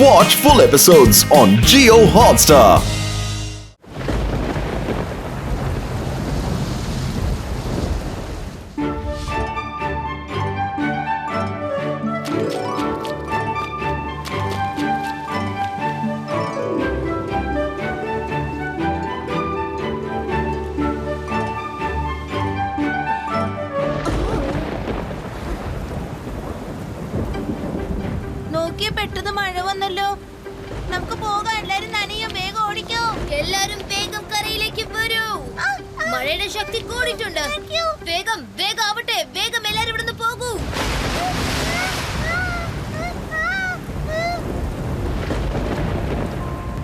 Watch full episodes on Jio Hotstar. പെട്ടെന്ന് മഴ വന്നല്ലോ. നമുക്ക് പോകാം. എല്ലാരും നനയും. വേഗം ഓടിക്കോ. എല്ലാരും വേഗം കരയിലേക്ക് വരൂ. മഴയുടെ ശക്തി കൂടിയിട്ടുണ്ട്. വേഗം വേഗം ആവട്ടെ. വേഗം എല്ലാരും ഇവിടുന്ന് പോകൂ.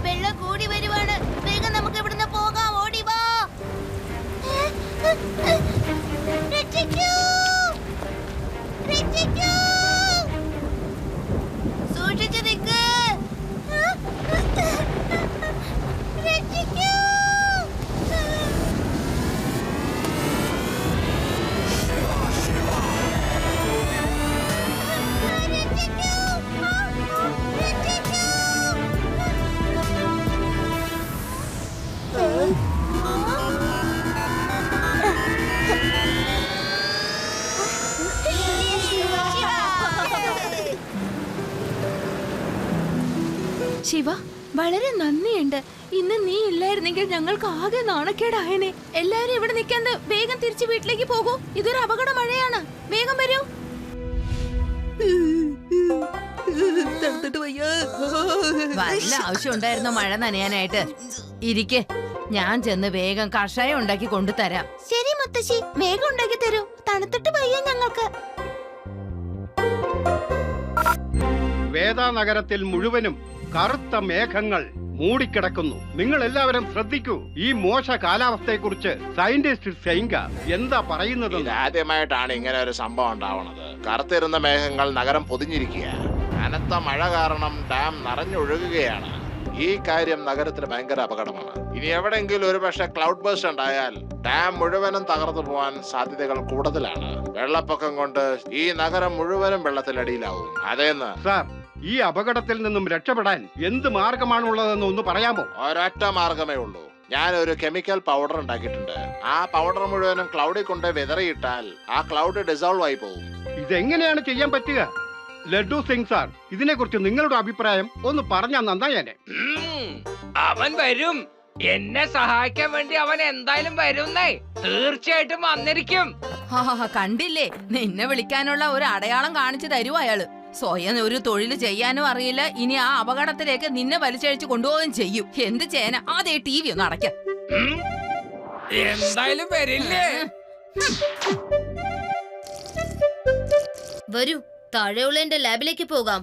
വെള്ളം കൂടി വരുവാണ്. വേഗം നമുക്ക് ഇവിടുന്ന് പോകാം. ഓടി വാ. സൂക്ഷിച്ചു നിൽക്ക്. ശിവ, വളരെ നന്ദിയുണ്ട്. ഇന്ന് നീ ഇല്ലായിരുന്നെങ്കിൽ ഞങ്ങൾക്ക് ആകെ നാണക്കേടായനെ. എല്ലാരും ഇവിടെ നിൽക്കാതെ വേഗം തിരിച്ചു വീട്ടിലേക്ക് പോകൂ. ഇതൊരു അപകട മഴയാണ്. വേഗം വരൂ. വല്ല ആവശ്യം ഉണ്ടായിരുന്നോ മഴ നനയാനായിട്ട്? ഇരിക്കെ, ഞാൻ ചെന്ന് വേഗം കഷായം ഉണ്ടാക്കി കൊണ്ടുതരാം. ശരി മുത്തശ്ശി, വേഗം ഉണ്ടാക്കി തരൂ. തണുത്തിട്ട് വയ്യ ഞങ്ങൾക്ക്. വേദാ നഗരത്തിൽ മുഴുവനും കറുത്ത മേഘങ്ങൾ മൂടിക്കിടക്കുന്നു. നിങ്ങൾ എല്ലാവരും ശ്രദ്ധിക്കൂ. ഈ മോശ കാലാവസ്ഥയെക്കുറിച്ച് സയന്റിസ്റ്റ് സെയിങ്ക എന്താ പറയുന്നത്? ആദ്യമായിട്ടാണ് ഇങ്ങനെ ഒരു സംഭവം ഉണ്ടാവുന്നത്. കറുത്തിരുന്ന മേഘങ്ങൾ നഗരം പൊതിഞ്ഞിരിക്കുക. കനത്ത മഴ കാരണം ഡാം നിറഞ്ഞൊഴുകുകയാണ്. ഈ കാര്യം നഗരത്തിന് ഭയങ്കര അപകടമാണ്. ഇനി എവിടെയെങ്കിലും ഒരു പക്ഷെ ക്ലൗഡ് ബേസ്റ്റ് ഉണ്ടായാൽ ഡാം മുഴുവനും തകർന്നു പോവാൻ സാധ്യതകൾ കൂടുതലാണ്. വെള്ളപ്പൊക്കം കൊണ്ട് ഈ നഗരം മുഴുവനും വെള്ളത്തിനടിയിലാവും. അതേന്ന് സാർ, ഈ അപകടത്തിൽ നിന്നും രക്ഷപ്പെടാൻ എന്ത് മാർഗമാണുള്ളതെന്ന് ഒന്ന് പറയാമോ? ഒരൊറ്റ മാർഗമേ ഉള്ളൂ. ഞാനൊരു കെമിക്കൽ പൗഡർ ഉണ്ടാക്കിയിട്ടുണ്ട്. ആ പൗഡർ മുഴുവനും ക്ലൗഡിൽ കൊണ്ട് വിതറിയിട്ടാൽ ആ ക്ലൗഡ് ഡിസോൾവ് ആയി പോകും. ഇതെങ്ങനെയാണ് ചെയ്യാൻ പറ്റുക? ലഡ്ഡു സിംഗ് സാർ, ഇതിനെ കുറിച്ച് നിങ്ങളുടെ അഭിപ്രായം ഒന്ന് പറഞ്ഞാൽ നന്നായേനെ. അവൻ വരും. എന്നെ സഹായിക്കാൻ വേണ്ടി അവൻ എന്തായാലും വരുന്നേ. തീർച്ചയായിട്ടും വന്നിരിക്കും. കണ്ടില്ലേ, നിന്നെ വിളിക്കാനുള്ള ഒരു അടയാളം കാണിച്ചു തരൂ അയാള്. സ്വയം ഒരു തൊഴിൽ ചെയ്യാനും അറിയില്ല. ഇനി ആ അപകടത്തിലേക്ക് നിന്നെ വലിച്ചഴിച്ചു കൊണ്ടുപോവുകയും ചെയ്യും. എന്ത് ചേന. അതേ ടി വി ഒന്ന് അടയ്ക്കാം. എന്തായാലും വരില്ലേ? വരൂ, താഴെയുള്ള എന്റെ ലാബിലേക്ക് പോകാം.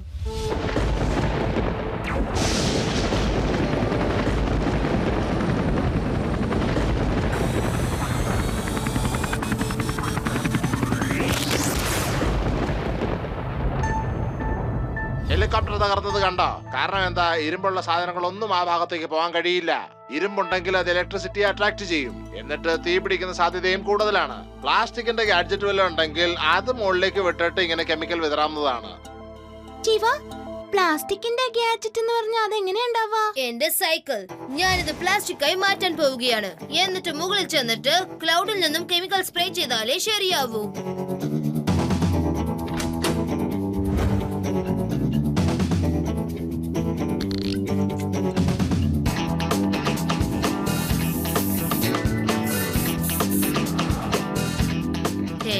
ഹെലികോപ്റ്റർ തകർന്നത് കണ്ടോ? കാരണം എന്താ? ഇരുമ്പുള്ള സാധനങ്ങളൊന്നും ആ ഭാഗത്തേക്ക് പോകാൻ കഴിയില്ല. ഇരുമ്പുണ്ടെങ്കിൽ അത് ഇലക്ട്രിസിറ്റി അട്രാക്ട് ചെയ്യും. എന്നിട്ട് തീ പിടിക്കുന്ന സാധ്യതയും കൂടുതലാണ്. പ്ലാസ്റ്റിക്കിന്റെ ഗാഡ്ജറ്റ് വല്ലതും ഉണ്ടെങ്കിൽ അത് മുകളിലേക്ക് വിട്ടിട്ട് ഇങ്ങനെ കെമിക്കൽ വിതറാവുന്നതാണ്. പ്ലാസ്റ്റിക്കിന്റെ ഗാഡ്ജറ്റ് എന്ന് പറഞ്ഞാൽ അതെങ്ങനെയുണ്ടാവാ? എന്റെ സൈക്കിൾ. ഞാനിത് പ്ലാസ്റ്റിക്കായി മാറ്റാൻ പോവുകയാണ്. എന്നിട്ട് മുകളിൽ ചെന്നിട്ട് ക്ലൗഡിൽ നിന്നും കെമിക്കൽ സ്പ്രേ ചെയ്താലേ ശരിയാവൂ.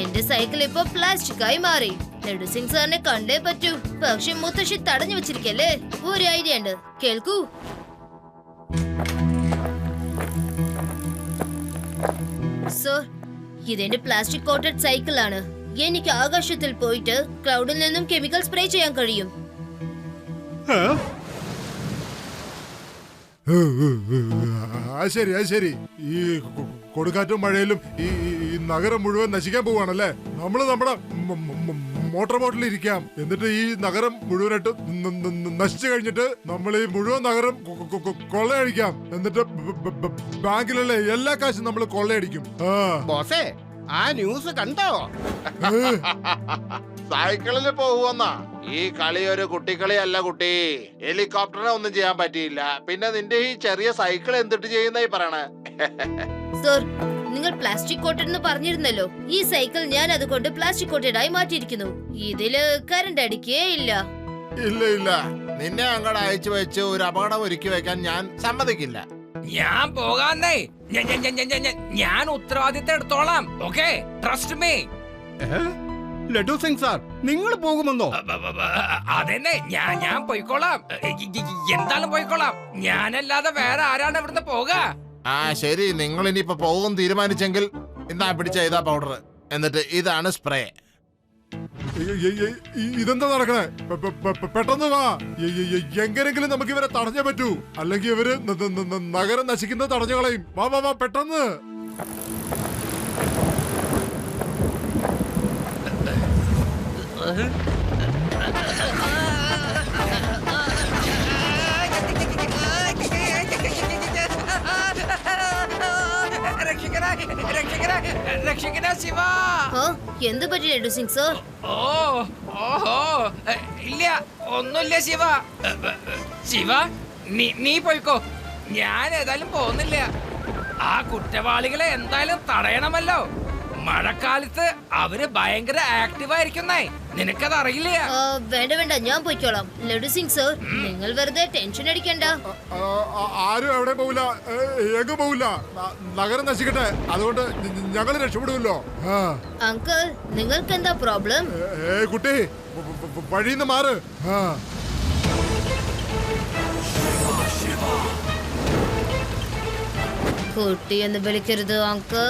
എന്റെ സൈക്കിൾ ഇപ്പൊ പ്ലാസ്റ്റിക്കായി മാറി. ലഡ്ഡു സിംഗ് സാറിനെ കണ്ടേ പറ്റൂ. പക്ഷെ മുത്തശ്ശി തടഞ്ഞു വെച്ചിരിക്കല്ലേ. ഒരു ഐഡിയ ഉണ്ട്, കേൾക്കൂ. സർ, ഇതെന്റെ പ്ലാസ്റ്റിക് കോട്ടഡ് സൈക്കിൾ ആണ്. എനിക്ക് ആകാശത്തിൽ പോയിട്ട് ക്ലൗഡിൽ നിന്നും കെമിക്കൽ സ്പ്രേ ചെയ്യാൻ കഴിയും. ശരി. ഈ കൊടുങ്കാറ്റും മഴയിലും ഈ നഗരം മുഴുവൻ നശിക്കാൻ പോവാണല്ലേ? നമ്മള് നമ്മുടെ മോട്ടോർ ബോട്ടിൽ ഇരിക്കാം. എന്നിട്ട് ഈ നഗരം മുഴുവനായിട്ട് നശിച്ചു കഴിഞ്ഞിട്ട് നമ്മൾ ഈ മുഴുവൻ നഗരം കൊള്ളയടിക്കാം. എന്നിട്ട് ബാങ്കിലുള്ള എല്ലാ കാശും നമ്മൾ കൊള്ളയടിക്കും. ബോസേ, ആ ന്യൂസ് കണ്ടോ? സൈക്കിളിൽ പോവുമെന്നാ ഈ കളി ഒരു കുട്ടിക്കളിയല്ല കുട്ടി. ഹെലികോപ്റ്ററിനെ ഒന്നും ചെയ്യാൻ പറ്റിയില്ല, പിന്നെ നിന്റെ ഈ ചെറിയ സൈക്കിൾ എന്തിട്ട് ചെയ്യുന്നായി പറയണേ? സർ, നിങ്ങൾ പ്ലാസ്റ്റിക് കോട്ടഡ് എന്ന് പറഞ്ഞിരുന്നല്ലോ. ഈ സൈക്കിൾ ഞാൻ അതുകൊണ്ട് പ്ലാസ്റ്റിക് കോട്ടഡ് ആയി മാറ്റിയിരിക്കുന്നു. ഇതില് കറണ്ട് അടിക്കേ ഇല്ല. ഇല്ല ഇല്ല, നിന്നെ അങ്ങോട്ട് അയച്ചു വെച്ച് ഒരു അപകടം ഒരുക്കി വെക്കാൻ ഞാൻ സമ്മതിക്കില്ല. ഞാൻ പോകാന്നേ. ഞാൻ ഉത്തരവാദിത്തം എടുത്തോളാം. Okay, trust me. Laddu Singh sir, നിങ്ങൾ പോകുമെന്നോ? അതെന്നെ, ഞാൻ പോയിക്കോളാം. എന്തായാലും പോയിക്കോളാം. ഞാനല്ലാതെ വേറെ ആരാണ് ഇവിടുന്ന് പോക? ആ ശരി, നിങ്ങൾ ഇനിയിപ്പോ പോകും തീരുമാനിച്ചെങ്കിൽ ഇന്നാ പിടിച്ച ഇതാ പൗഡർ, എന്നിട്ട് ഇതാണ് സ്പ്രേ. ഇതെന്താ നടക്കണേ? പെട്ടെന്ന് വാ. എങ്ങനെങ്കിലും നമുക്ക് ഇവരെ തടഞ്ഞേ പറ്റൂ, അല്ലെങ്കിൽ ഇവര് നഗരം നശിക്കുന്നത് തടഞ്ഞു കളയും. വാ വാ വാ, പെട്ടെന്ന്. ശിവ, എന്ത് പറ്റി ലഡു സിംഗ് സർ? ഓഹോ, ഇല്ല, ഒന്നുമില്ല ശിവ. ശിവ, നീ പോയിക്കോ. ഞാൻ ഏതായാലും പോകുന്നില്ല. ആ കുറ്റവാളികളെ എന്തായാലും തടയണമല്ലോ. മഴക്കാലത്ത് അവര് ഭയങ്കര ആക്റ്റീവ് ആയിരിക്കുന്നേ, നിനക്കത് അറിയില്ല. വേണ്ട വേണ്ട, ഞാൻ പോയിക്കോളാം. ലഡു സിംഗ് സർ, നിങ്ങൾ വെറുതെ ടെൻഷൻ അടിക്കണ്ട. ആരും എവിടെ പോവില്ല, എങ്ങും പോവില്ല. നഗരം നശിക്കട്ടെ, അതുകൊണ്ട് ഞങ്ങൾ രക്ഷപ്പെടുമല്ലോ. അങ്കിൾ, നിങ്ങൾക്ക് എന്താ പ്രോബ്ലം? കുട്ടി, വഴിന്ന് മാറ്. കുട്ടി എന്ന് വിളിക്കരുത് അങ്കിൾ.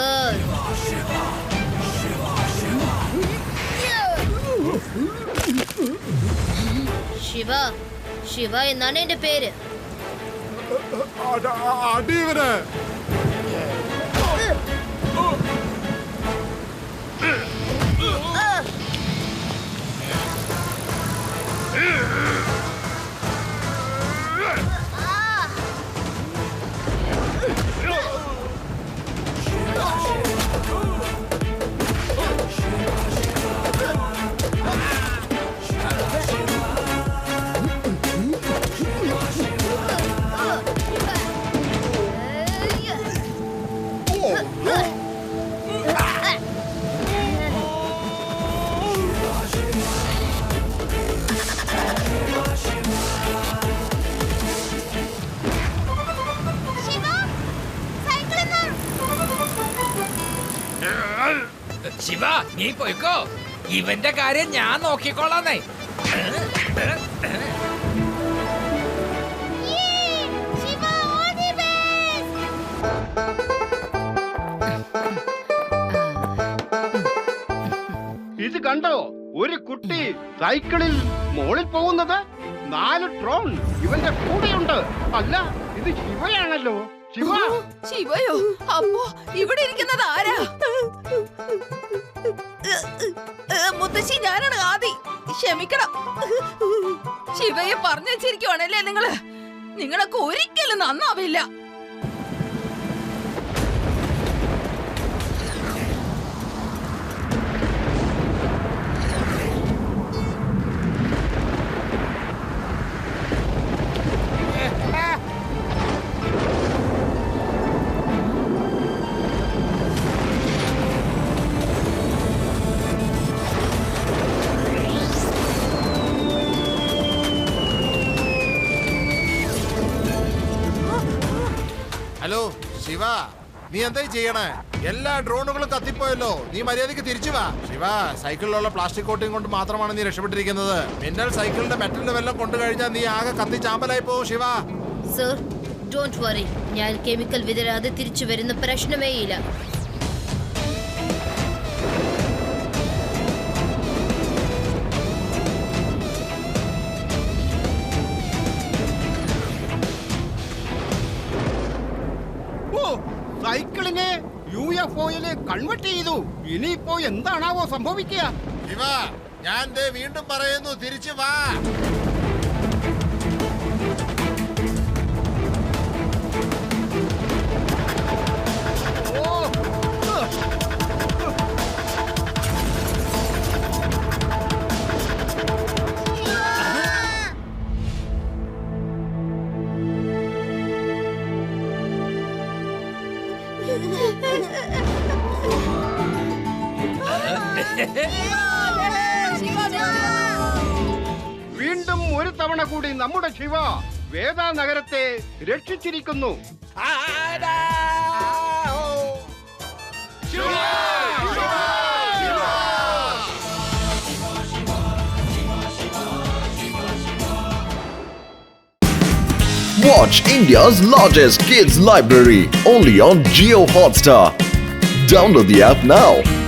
ശിവ, ശിവ എന്നാണ് എന്റെ പേര്. അടിയവനെ. ശിവ, നീ പോയിക്കോ. ഇവന്റെ കാര്യം ഞാൻ നോക്കിക്കോളാന്നേ. ഇത് കണ്ടോ? ഒരു കുട്ടി സൈക്കിളിൽ മോളിൽ പോകുന്നത്. 4 ഡ്രോൺ ഇവന്റെ കൂടെയുണ്ട്. അല്ല, ഇത് ശിവയാണല്ലോ. ശിവ, ശിവയോ? അപ്പോ ഇവിടെ ഇരിക്കുന്നത് ആരാ? മുത്തശ്ശി, ഞാനാണ് ആദി. ക്ഷമിക്കണം. ശിവയെ പറഞ്ഞു വെച്ചിരിക്കുവാണല്ലേ നിങ്ങളൊക്കെ ഒരിക്കലും നന്നാവില്ല. ഹലോ ശിവ, നീ എന്തായി ചെയ്യണേ? എല്ലാ ഡ്രോണുകളും കത്തിപ്പോയല്ലോ. നീ മര്യാദക്ക് തിരിച്ചു വാ. ശിവ, സൈക്കിളിലുള്ള പ്ലാസ്റ്റിക് കോട്ടിങ് കൊണ്ട് മാത്രമാണ് നീ രക്ഷപ്പെട്ടിരിക്കുന്നത്. മിന്നൽ സൈക്കിളിന്റെ മെറ്റലിന്റെ വെല്ലം കൊണ്ടു കഴിഞ്ഞാൽ നീ ആകെ കത്തി ചാമ്പലായി പോവും. Shiva sir, don't worry. ഞാൻ കെമിക്കൽ വിതരാതെ തിരിച്ചു വരുന്ന പ്രശ്നമേ ഇല്ല. സൈക്കിളിനെ UFOയില് കൺവെർട്ട് ചെയ്തു. ഇനിയിപ്പോ എന്താണാവോ സംഭവിക്കുക? ശിവ, ഞാൻ വീണ്ടും പറയുന്നു, തിരിച്ചു വാ. വീണ്ടും ഒരു തവണ കൂടി നമ്മുടെ ശിവ വേദ നഗരത്തെ രക്ഷിച്ചിരിക്കുന്നു. Watch India's largest kids library only on Jio Hotstar. Download the app now.